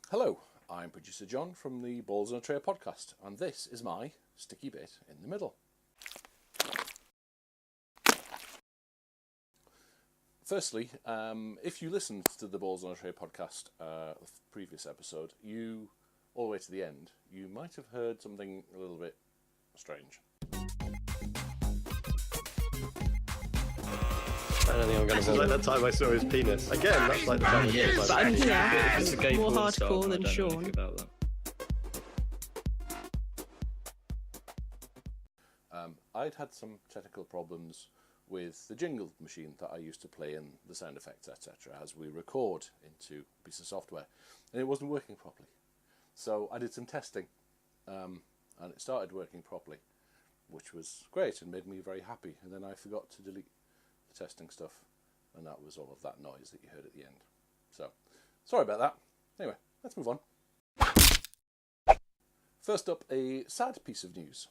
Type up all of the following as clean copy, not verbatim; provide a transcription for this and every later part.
Hello, I'm producer John from the Balls on a Tray podcast, and this is my sticky bit in the middle. Firstly, if you listened to the Balls on a Tray podcast, the previous episode, all the way to the end, you might have heard something a little bit strange. I don't think I'm going to like that time I saw his penis. Again, that's like the time It's more hardcore than Sean. I'd had some technical problems with the jingle machine that I used to play in the sound effects, etc., as we record into a piece of software, and it wasn't working properly. So I did some testing, and it started working properly, which was great and made me very happy. And then I forgot to delete the testing stuff, and that was all of that noise that you heard at the end. So, sorry about that. Anyway, let's move on. First up, a sad piece of news.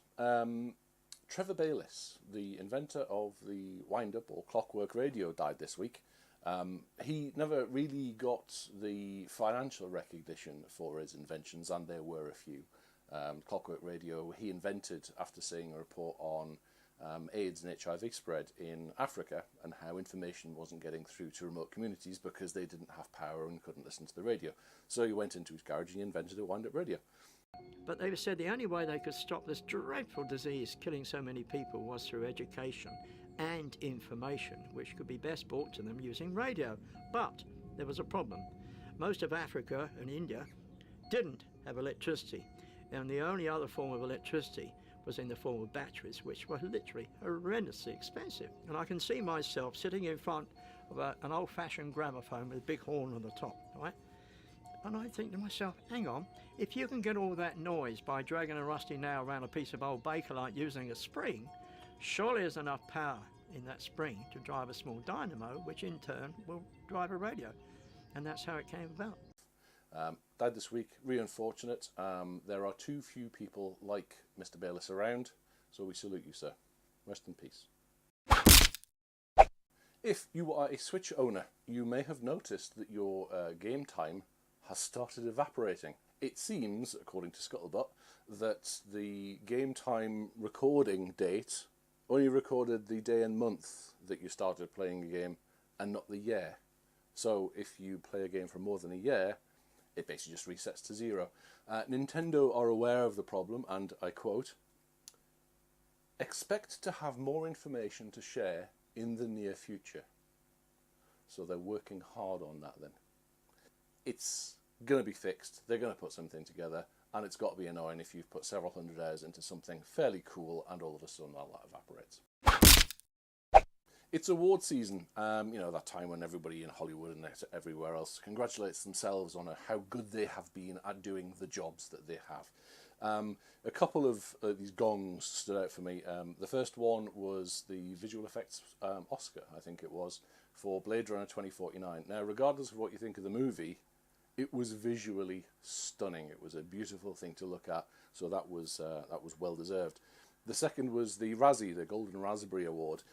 Trevor Baylis, the inventor of the wind-up or clockwork radio, died this week. He never really got the financial recognition for his inventions, and there were a few. Clockwork radio he invented after seeing a report on AIDS and HIV spread in Africa and how information wasn't getting through to remote communities because they didn't have power and couldn't listen to the radio. So he went into his garage and he invented a wind-up radio. But they said the only way they could stop this dreadful disease killing so many people was through education and information, which could be best brought to them using radio. But there was a problem. Most of Africa and India didn't have electricity, and the only other form of electricity was in the form of batteries, which were literally horrendously expensive. And I can see myself sitting in front of an old-fashioned gramophone with a big horn on the top, right? And I think to myself, hang on, if you can get all that noise by dragging a rusty nail around a piece of old Bakelite using a spring, surely there's enough power in that spring to drive a small dynamo, which in turn will drive a radio. And that's how it came about. Died this week, really unfortunate. There are too few people like Mr. Bayliss around, so we salute you, sir. Rest in peace. If you are a Switch owner, you may have noticed that your game time has started evaporating. It seems, according to Scuttlebutt, that the game time recording date only recorded the day and month that you started playing a game and not the year. So if you play a game for more than a year, it basically just resets to 0. Nintendo are aware of the problem, and I quote, "Expect to have more information to share in the near future." So they're working hard on that then. It's going to be fixed, they're going to put something together, and it's got to be annoying if you've put several hundred hours into something fairly cool and all of a sudden all that evaporates. It's award season, that time when everybody in Hollywood and everywhere else congratulates themselves on how good they have been at doing the jobs that they have. A couple of these gongs stood out for me. The first one was the visual effects Oscar, I think it was, for Blade Runner 2049. Now, regardless of what you think of the movie, it was visually stunning. It was a beautiful thing to look at, so that was well deserved. The second was the Razzie, the Golden Raspberry Award,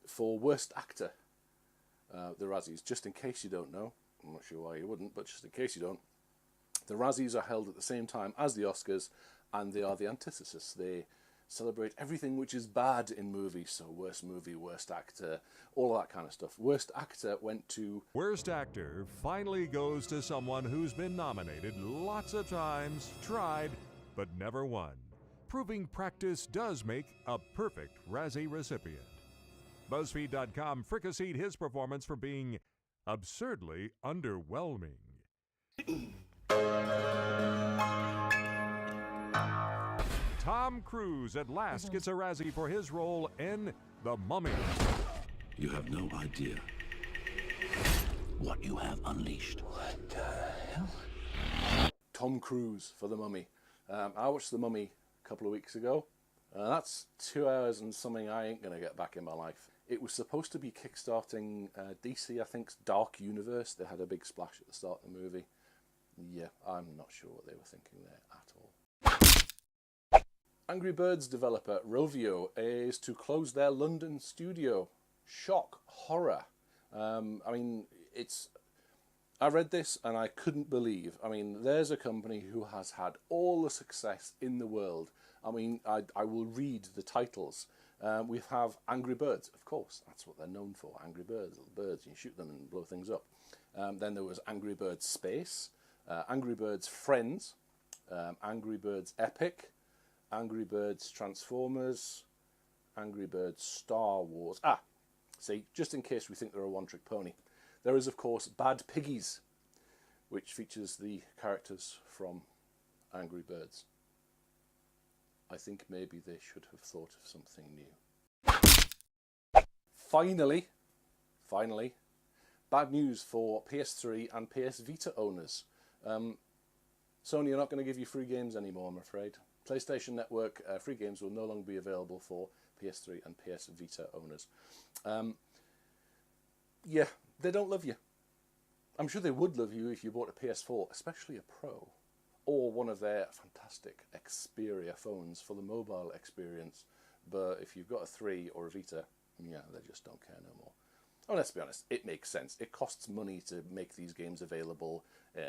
for Worst Actor. The Razzies, just in case you don't know, I'm not sure why you wouldn't, but just in case you don't, the Razzies are held at the same time as the Oscars, and they are the antithesis. They celebrate everything which is bad in movies, so worst movie, worst actor, all that kind of stuff. Worst actor went to... Worst actor finally goes to someone who's been nominated lots of times, tried, but never won, proving practice does make a perfect Razzie recipient. BuzzFeed.com fricasseed his performance for being absurdly underwhelming. Tom Cruise at last gets a Razzie for his role in The Mummy. You have no idea what you have unleashed. What the hell? Tom Cruise for The Mummy. I watched The Mummy a couple of weeks ago. That's 2 hours and something I ain't going to get back in my life. It was supposed to be kickstarting DC, I think's Dark Universe. They had a big splash at the start of the movie. Yeah, I'm not sure what they were thinking there at all. Angry Birds developer Rovio is to close their London studio. Shock, horror. It's I read this and I couldn't believe. I mean, there's a company who has had all the success in the world. I mean, I will read the titles. We have Angry Birds, of course. That's what they're known for. Angry Birds, little birds. You shoot them and blow things up. Then there was Angry Birds Space, Angry Birds Friends, Angry Birds Epic, Angry Birds Transformers, Angry Birds Star Wars. See, just in case we think they're a one-trick pony. There is, of course, Bad Piggies, which features the characters from Angry Birds. I think maybe they should have thought of something new. Finally, bad news for PS3 and PS Vita owners. Sony are not going to give you free games anymore, I'm afraid. PlayStation Network free games will no longer be available for PS3 and PS Vita owners. Yeah, they don't love you. I'm sure they would love you if you bought a PS4, especially a Pro, or one of their fantastic Xperia phones for the mobile experience. But if you've got a 3 or a Vita, yeah, they just don't care no more. Oh, let's be honest, it makes sense. It costs money to make these games available,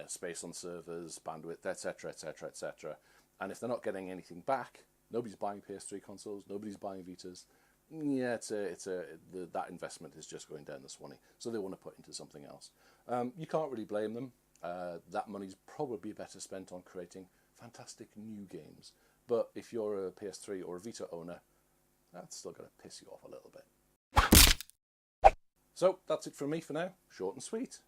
space on servers, bandwidth, etc., etc., etc. And if they're not getting anything back, nobody's buying PS3 consoles, nobody's buying Vitas. Yeah, that investment is just going down the swanny. So they want to put into something else. You can't really blame them. That money's probably better spent on creating fantastic new games. But if you're a PS3 or a Vita owner, that's still going to piss you off a little bit. So that's it from me for now. Short and sweet.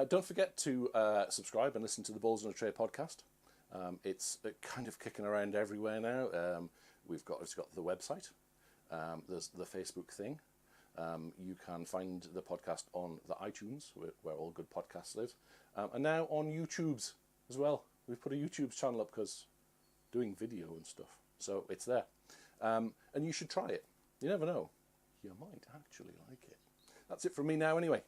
Don't forget to subscribe and listen to the Balls on a Tray podcast. It's kind of kicking around everywhere now. It's got the website. There's the Facebook thing. You can find the podcast on the iTunes, where all good podcasts live. And now on YouTube's as well. We've put a YouTube channel up because doing video and stuff. So it's there. And you should try it. You never know. You might actually like it. That's it from me now anyway.